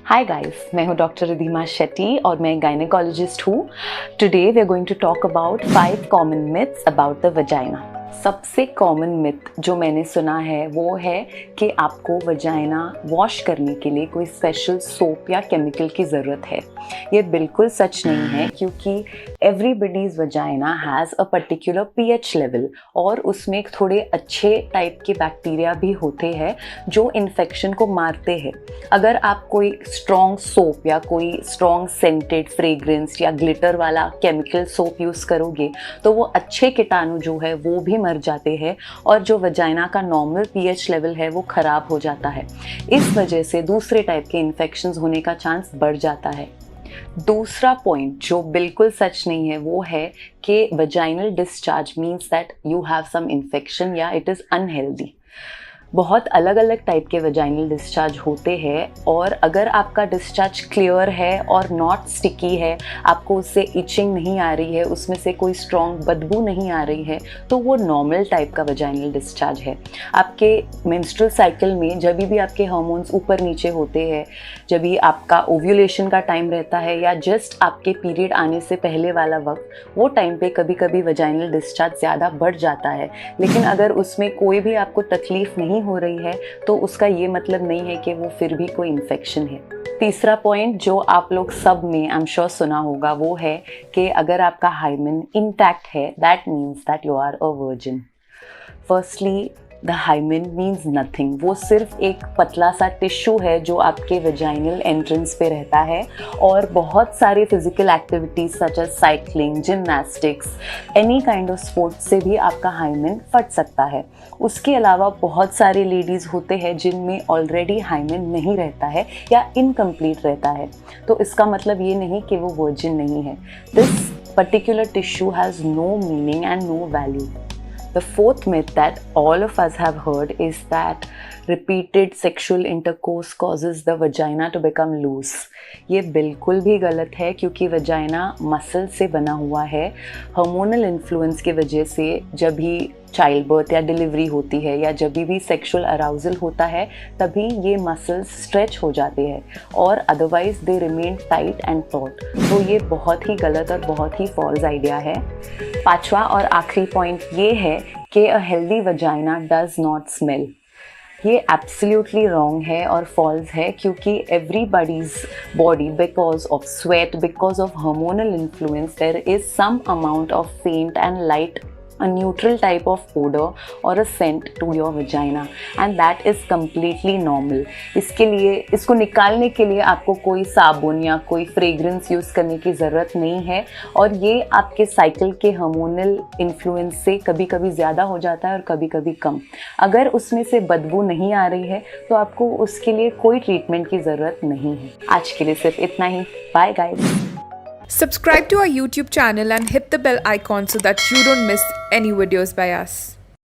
Hi guys, मैं हूँ doctor Ridhima Shetty और मैं गायनेकोलॉजिस्ट हूँ। Today we are going to talk about 5 common myths about the vagina. सबसे कॉमन मिथ जो मैंने सुना है वो है कि आपको वजाइना वॉश करने के लिए कोई स्पेशल सोप या केमिकल की ज़रूरत है। ये बिल्कुल सच नहीं है, क्योंकि everybody's vagina has a particular pH level और उसमें थोड़े अच्छे टाइप के बैक्टीरिया भी होते हैं जो इन्फेक्शन को मारते हैं। अगर आप कोई स्ट्रॉन्ग सोप या कोई स्ट्रॉन्ग सेंटेड फ्रेग्रेंस या ग्लिटर वाला केमिकल सोप यूज़ करोगे तो वो अच्छे कीटाणु जो है वो भी मर जाते हैं और जो वजाइना का नॉर्मल पीएच लेवल है वो ख़राब हो जाता है। इस वजह से दूसरे टाइप के इन्फेक्शंस होने का चांस बढ़ जाता है। दूसरा पॉइंट जो बिल्कुल सच नहीं है वो है कि vaginal discharge means that you have some infection या इट इज़ अनहेल्दी। बहुत अलग अलग टाइप के वजाइनल डिस्चार्ज होते हैं और अगर आपका डिस्चार्ज क्लियर है और नॉट स्टिकी है, आपको उससे इचिंग नहीं आ रही है, उसमें से कोई स्ट्रॉन्ग बदबू नहीं आ रही है, तो वो नॉर्मल टाइप का वजाइनल डिस्चार्ज है। आपके मेंस्ट्रुअल साइकिल में जब भी आपके हार्मोन्स ऊपर नीचे होते हैं, जब भी आपका ओव्यूलेशन का टाइम रहता है या जस्ट आपके पीरियड आने से पहले वाला वक्त, वो टाइम पे कभी कभी वजाइनल डिस्चार्ज ज़्यादा बढ़ जाता है। लेकिन अगर उसमें कोई भी आपको तकलीफ नहीं हो रही है तो उसका ये मतलब नहीं है कि वो फिर भी कोई इन्फेक्शन है। तीसरा पॉइंट जो आप लोग सब ने आई एम श्योर सुना होगा वो है कि अगर आपका हाइमेन इंटैक्ट है that means that you are a virgin. Firstly the hymen means nothing, वो सिर्फ एक पतला सा टिश्यू है जो आपके वजाइनल एंट्रेंस पे रहता है और बहुत सारे physical activities such as cycling, gymnastics, any kind of sport से भी आपका हाइमेन फट सकता है। उसके अलावा बहुत सारे लेडीज़ होते हैं जिनमें ऑलरेडी हाइमेन नहीं रहता है या इनकम्प्लीट रहता है, तो इसका मतलब ये नहीं कि वो वर्जिन नहीं है। This particular tissue has no meaning and no value. The fourth myth that all of us have heard is that repeated sexual intercourse causes the vagina to become loose. ये बिल्कुल भी गलत है, क्योंकि वजाइना मसल से बना हुआ है। हार्मोनल इन्फ्लुएंस की वजह से जब भी चाइल्ड बर्थ या डिलीवरी होती है या जब भी सेक्सुअल अराउजल होता है तभी ये मसल्स स्ट्रेच हो जाते हैं और otherwise they remain tight and taught. तो ये बहुत ही गलत और बहुत ही फॉल्स आइडिया है। पांचवा और आखिरी पॉइंट ये है कि a healthy vagina does not smell. ये एब्सोल्युटली रॉन्ग है और फॉल्स है, क्योंकि everybody's body because of sweat, because of hormonal influence, there is some amount of faint and light, a neutral type of odor or a scent to your vagina and that is completely normal. इसके लिए, इसको निकालने के लिए आपको कोई साबुन या कोई फ्रेग्रेंस यूज़ करने की ज़रूरत नहीं है और ये आपके साइकिल के हार्मोनल इन्फ्लुएंस से कभी कभी ज़्यादा हो जाता है और कभी कभी कम। अगर उसमें से बदबू नहीं आ रही है तो आपको उसके लिए कोई ट्रीटमेंट की ज़रूरत नहीं है। आज के लिए सिर्फ इतना ही। Bye guys. Subscribe to our YouTube channel and hit the bell icon so that you don't miss any videos by us.